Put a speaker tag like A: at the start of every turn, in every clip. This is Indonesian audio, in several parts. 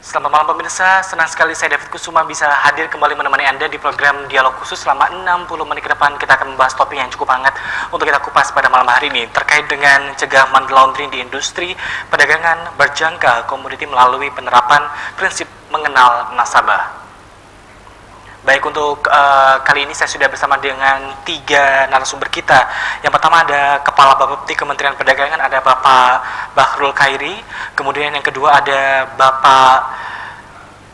A: Selamat malam pemirsa, senang sekali saya David Kusuma bisa hadir kembali menemani Anda di program Dialog Khusus selama 60 menit ke depan. Kita akan membahas topik yang cukup hangat untuk kita kupas pada malam hari ini terkait dengan cegah money laundering di industri perdagangan berjangka komoditi melalui penerapan prinsip mengenal nasabah. Baik, untuk kali ini saya sudah bersama dengan 3 narasumber kita. Yang pertama ada Kepala Bapepti Kementerian Perdagangan, ada Bapak Bakhrul Khairi. Kemudian yang kedua ada Bapak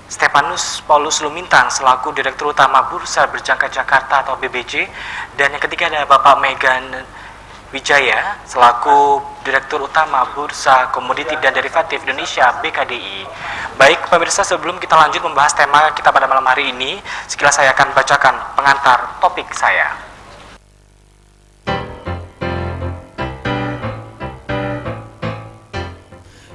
A: Stefanus Paulus Lumintang selaku Direktur Utama Bursa Berjangka Jakarta atau BBJ. Dan yang ketiga ada Bapak Megan Wijaya selaku Direktur Utama Bursa Komoditi dan Derivatif Indonesia BKDI. Baik pemirsa, sebelum kita lanjut membahas tema kita pada malam hari ini, sekilas saya akan bacakan pengantar topik saya.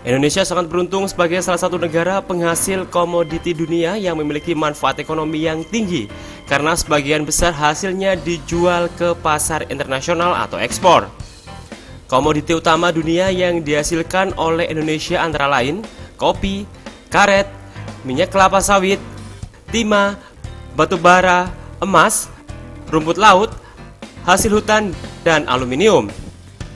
B: Indonesia sangat beruntung sebagai salah satu negara penghasil komoditi dunia yang memiliki manfaat ekonomi yang tinggi karena sebagian besar hasilnya dijual ke pasar internasional atau ekspor. Komoditi utama dunia yang dihasilkan oleh Indonesia antara lain kopi, karet, minyak kelapa sawit, timah, batu bara, emas, rumput laut, hasil hutan, dan aluminium.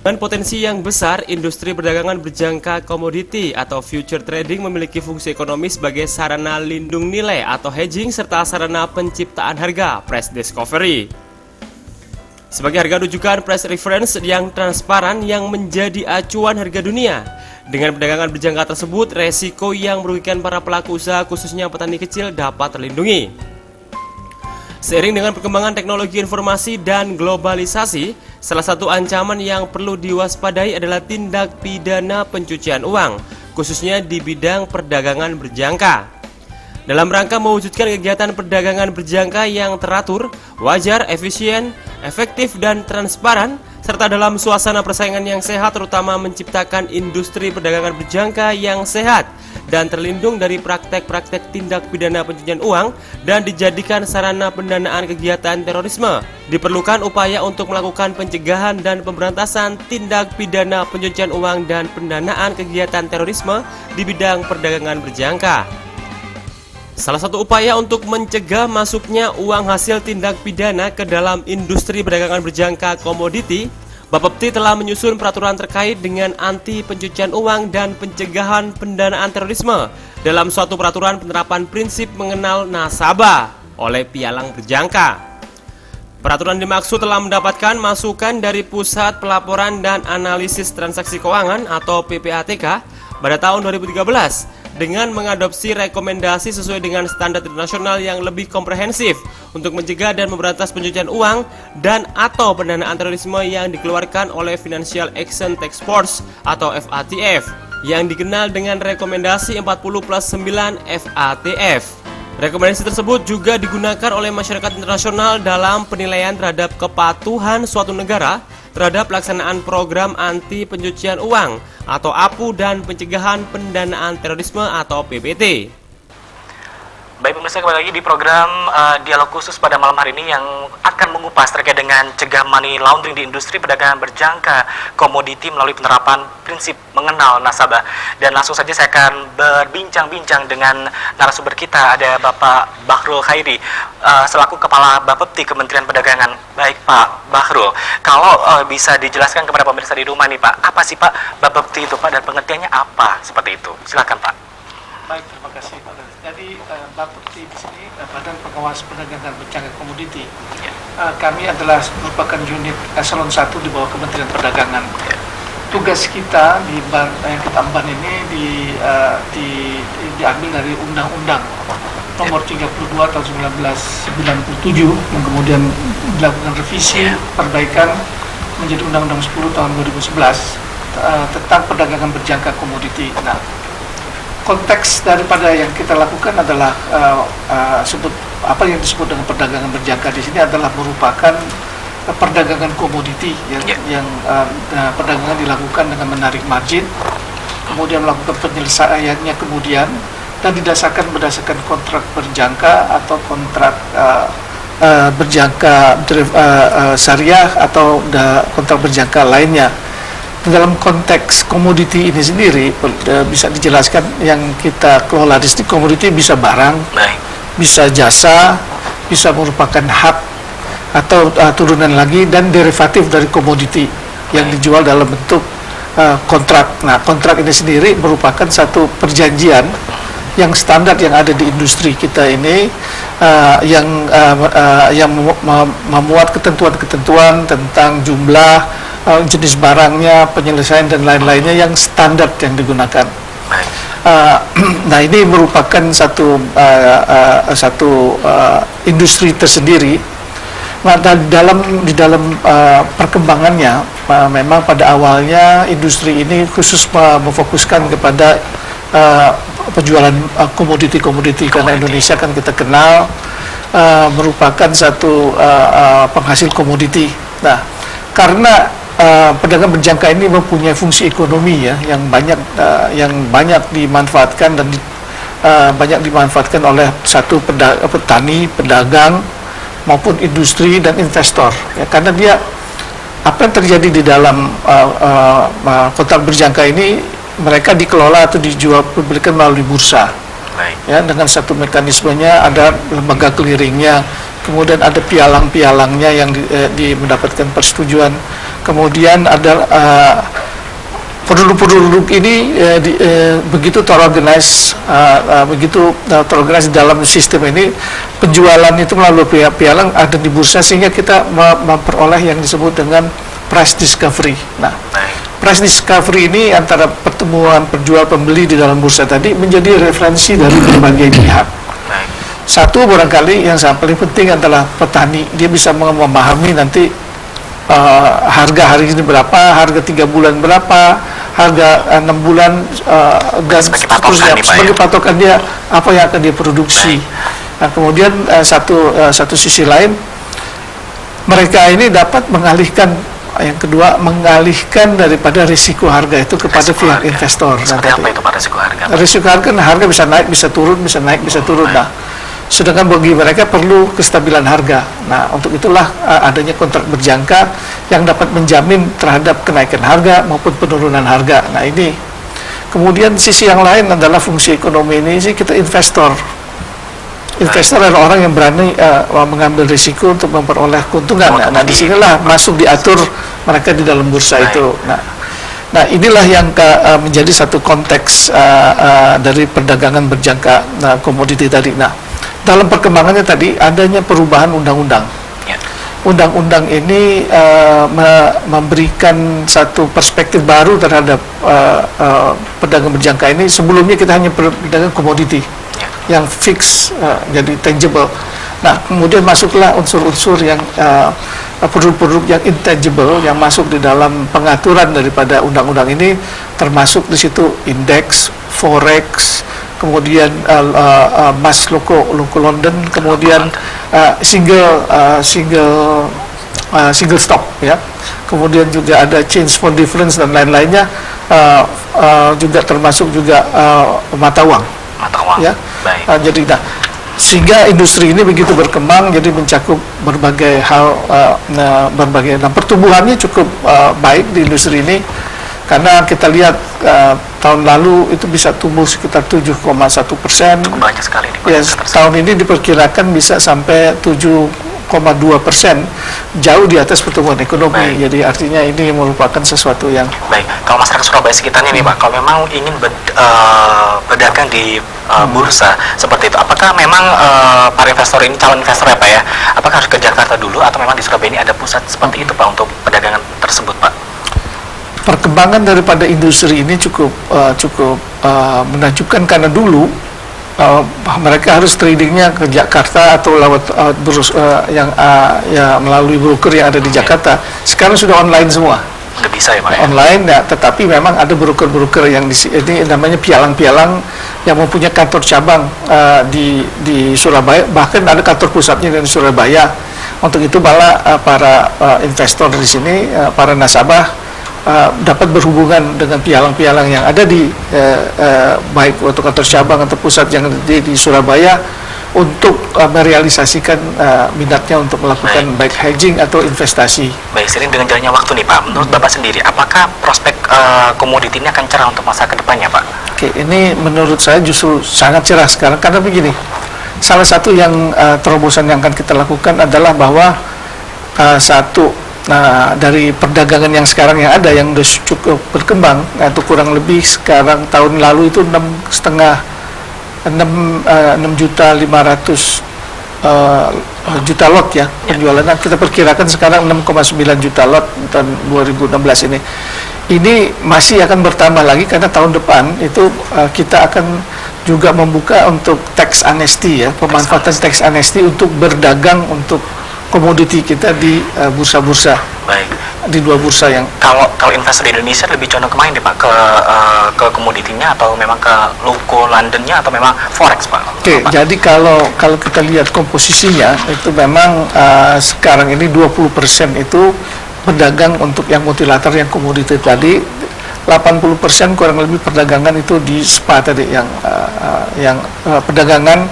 B: Dengan potensi yang besar, industri perdagangan berjangka komoditi atau future trading memiliki fungsi ekonomi sebagai sarana lindung nilai atau hedging serta sarana penciptaan harga price discovery. Sebagai harga rujukan price reference yang transparan yang menjadi acuan harga dunia. Dengan perdagangan berjangka tersebut, resiko yang merugikan para pelaku usaha khususnya petani kecil dapat terlindungi. Seiring dengan perkembangan teknologi informasi dan globalisasi, salah satu ancaman yang perlu diwaspadai adalah tindak pidana pencucian uang, khususnya di bidang perdagangan berjangka. Dalam rangka mewujudkan kegiatan perdagangan berjangka yang teratur, wajar, efisien, efektif, dan transparan, serta dalam suasana persaingan yang sehat, terutama menciptakan industri perdagangan berjangka yang sehat dan terlindung dari praktek-praktek tindak pidana pencucian uang dan dijadikan sarana pendanaan kegiatan terorisme. Diperlukan upaya untuk melakukan pencegahan dan pemberantasan tindak pidana pencucian uang dan pendanaan kegiatan terorisme di bidang perdagangan berjangka. Salah satu upaya untuk mencegah masuknya uang hasil tindak pidana ke dalam industri perdagangan berjangka komoditi, Bapepti telah menyusun peraturan terkait dengan anti pencucian uang dan pencegahan pendanaan terorisme dalam suatu peraturan penerapan prinsip mengenal nasabah oleh pialang berjangka. Peraturan dimaksud telah mendapatkan masukan dari Pusat Pelaporan dan Analisis Transaksi Keuangan atau PPATK pada tahun 2013 dengan mengadopsi rekomendasi sesuai dengan standar internasional yang lebih komprehensif untuk mencegah dan memberantas pencucian uang dan atau pendanaan terorisme yang dikeluarkan oleh Financial Action Task Force atau FATF yang dikenal dengan rekomendasi 40+9 FATF. Rekomendasi tersebut juga digunakan oleh masyarakat internasional dalam penilaian terhadap kepatuhan suatu negara terhadap pelaksanaan program anti pencucian uang atau APU dan pencegahan pendanaan terorisme atau PPT.
A: Baik pemirsa, kembali lagi di program Dialog Khusus pada malam hari ini yang akan mengupas terkait dengan cegah money laundering di industri perdagangan berjangka komoditi melalui penerapan prinsip mengenal nasabah. Dan langsung saja saya akan berbincang-bincang dengan narasumber kita, ada Bapak Bakhrul Khairi selaku Kepala Bapepti Kementerian Perdagangan. Baik Pak Bakhrul, kalau bisa dijelaskan kepada pemirsa di rumah nih Pak, apa sih Pak Bapepti itu Pak dan pengertiannya apa seperti itu? Silakan Pak.
C: Baik, terima kasih Pak. Jadi Bapepti di sini Badan Pengawas Perdagangan Berjangka Komoditi. Kami adalah merupakan unit eselon 1 di bawah Kementerian Perdagangan. Tugas kita di yang kita emban ini diambil dari Undang-Undang Nomor 32 tahun 1997 yang kemudian dilakukan revisi perbaikan menjadi Undang-Undang 10 tahun 2011 tentang perdagangan berjangka komoditi. Nah, konteks daripada yang kita lakukan adalah apa yang disebut dengan perdagangan berjangka di sini adalah merupakan perdagangan komoditi yang perdagangan dilakukan dengan menarik margin, kemudian melakukan penyelesaiannya kemudian, dan berdasarkan kontrak berjangka atau kontrak berjangka syariah atau kontrak berjangka lainnya. Dalam konteks komoditi ini sendiri bisa dijelaskan yang kita kelola di sini, komoditi bisa barang, bisa jasa, bisa merupakan hak atau turunan lagi, dan derivatif dari komoditi yang dijual dalam bentuk kontrak. Nah, kontrak ini sendiri merupakan satu perjanjian yang standar yang ada di industri kita ini, yang memuat ketentuan-ketentuan tentang jumlah, jenis barangnya, penyelesaian dan lain-lainnya yang standar yang digunakan. Nah, ini merupakan satu industri tersendiri. Nah, di dalam perkembangannya, memang pada awalnya industri ini khusus memfokuskan kepada penjualan komoditi karena Indonesia kan kita kenal merupakan satu penghasil komoditi. Nah, karena perdagangan berjangka ini mempunyai fungsi ekonomi yang banyak dimanfaatkan dan banyak dimanfaatkan oleh satu petani, pedagang maupun industri dan investor. Karena dia apa yang terjadi di dalam kontrak berjangka ini, mereka dikelola atau dijual publikkan melalui bursa. Dengan satu mekanismenya, ada lembaga clearingnya, kemudian ada pialang-pialangnya yang mendapatkan persetujuan, kemudian ada produk-produk ini begitu terorganize di dalam sistem ini, penjualan itu melalui pialang ada di bursa, sehingga kita memperoleh yang disebut dengan price discovery. Nah, price discovery ini antara pertemuan penjual pembeli di dalam bursa tadi menjadi referensi dari berbagai pihak. Satu, barangkali yang paling penting adalah petani, dia bisa memahami nanti harga hari ini berapa, harga 3 bulan berapa, harga 6 bulan, dan seterusnya, sebagai patokan dia apa yang akan dia produksi. Nah, kemudian satu sisi lain, mereka ini dapat mengalihkan, yang kedua, mengalihkan daripada risiko harga itu kepada pihak investor.
A: Seperti apa itu Pak risiko harga?
C: Risiko harga, harga bisa naik, bisa turun, bisa naik, bisa turun. Nah, sedangkan bagi mereka perlu kestabilan harga. Nah, untuk itulah adanya kontrak berjangka yang dapat menjamin terhadap kenaikan harga maupun penurunan harga. Nah, ini. Kemudian sisi yang lain adalah fungsi ekonomi ini sih, kita investor. Investor adalah orang yang berani mengambil risiko untuk memperoleh keuntungan. Nah, disinilah masuk diatur mereka di dalam bursa itu. Nah, inilah yang menjadi satu konteks dari perdagangan berjangka komoditi tadi. Nah, dalam perkembangannya tadi adanya perubahan undang-undang. Undang-undang ini memberikan satu perspektif baru terhadap perdagangan berjangka ini. Sebelumnya kita hanya perdagangan komoditi yang fix, jadi tangible. Nah, kemudian masuklah unsur-unsur yang produk-produk yang intangible yang masuk di dalam pengaturan daripada undang-undang ini, termasuk di situ indeks, forex, kemudian emas loko London, kemudian single stock, ya. Kemudian juga ada change for difference dan lain-lainnya, juga termasuk juga mata uang, ya. Jadi sehingga industri ini begitu berkembang, jadi mencakup berbagai hal, pertumbuhannya cukup baik di industri ini. Karena kita lihat tahun lalu itu bisa tumbuh sekitar 7,1%.
A: Banyak sekali nih,
C: ya, tahun ini diperkirakan bisa sampai 7,2%, jauh di atas pertumbuhan ekonomi. Jadi artinya ini merupakan sesuatu yang
A: baik. Kalau masyarakat Surabaya sekitarnya nih Pak, kalau memang ingin berdagang di bursa seperti itu, apakah memang para investor ini, calon investor ya Pak ya, apakah harus ke Jakarta dulu atau memang di Surabaya ini ada pusat seperti itu Pak untuk perdagangan tersebut Pak?
C: Perkembangan daripada industri ini cukup menakjubkan, karena dulu mereka harus tradingnya ke Jakarta atau lewat melalui broker yang ada di Jakarta. Sekarang sudah online semua.
A: Udah bisa ya Pak ya?
C: Online, ya, tetapi memang ada broker-broker yang ini namanya pialang-pialang yang mempunyai kantor cabang di Surabaya, bahkan ada kantor pusatnya di Surabaya. Untuk itu malah para investor di sini, para nasabah dapat berhubungan dengan pialang-pialang yang ada di baik untuk kantor cabang atau pusat yang di Surabaya untuk merealisasikan minatnya untuk melakukan baik hedging atau investasi.
A: Baik, sering dengan jalannya waktu nih Pak, menurut Bapak sendiri, apakah prospek komoditi ini akan cerah untuk masa kedepannya Pak?
C: Oke, ini menurut saya justru sangat cerah sekarang, karena begini, salah satu yang terobosan yang akan kita lakukan adalah bahwa dari perdagangan yang sekarang yang ada yang sudah cukup berkembang, itu kurang lebih sekarang tahun lalu itu 6.500.000 juta lot ya penjualannya. Kita perkirakan sekarang 6,9 juta lot tahun 2016 ini. Ini masih akan bertambah lagi karena tahun depan itu kita akan juga membuka untuk tax amnesty ya, pemanfaatan tax amnesty untuk berdagang untuk komoditi kita di bursa-bursa.
A: Baik.
C: Di dua bursa yang
A: kalau investor di Indonesia lebih condong kemana nih Pak? Ke komoditinya atau memang ke Luko Londonnya atau memang forex Pak?
C: Oke, jadi kalau kita lihat komposisinya itu memang sekarang ini 20% itu pedagang untuk yang multilateral yang komoditi tadi, 80% kurang lebih perdagangan itu di SPA tadi yang perdagangan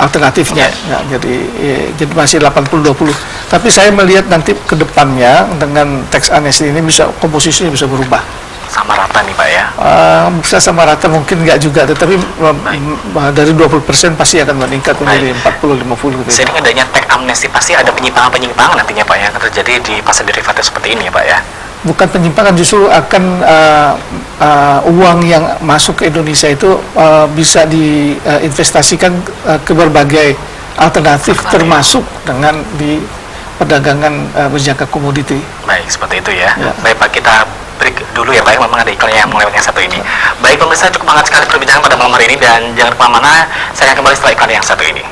C: alternatifnya. Ya, jadi masih 80-20. Tapi saya melihat nanti ke depannya dengan tax amnesty ini komposisinya bisa berubah.
A: Sama rata nih Pak ya?
C: Bisa sama rata mungkin nggak juga, tetapi dari 20% pasti akan meningkat menjadi 40-50 gitu.
A: Sehingga adanya tax amnesty pasti ada penyimpangan nantinya Pak ya, yang terjadi di pasar derivatif seperti ini ya Pak ya? Bukan
C: penyimpangan, justru akan uang yang masuk ke Indonesia itu bisa diinvestasikan ke berbagai alternatif, termasuk dengan di perdagangan berjangka komoditi.
A: Baik, seperti itu ya. Baik Pak, kita break dulu ya Pak, memang ada iklan yang melewati yang satu ini. Baik pemirsa, cukup hangat sekali perbincangan pada malam hari ini, dan jangan kemana-mana, saya akan kembali setelah iklan yang satu ini.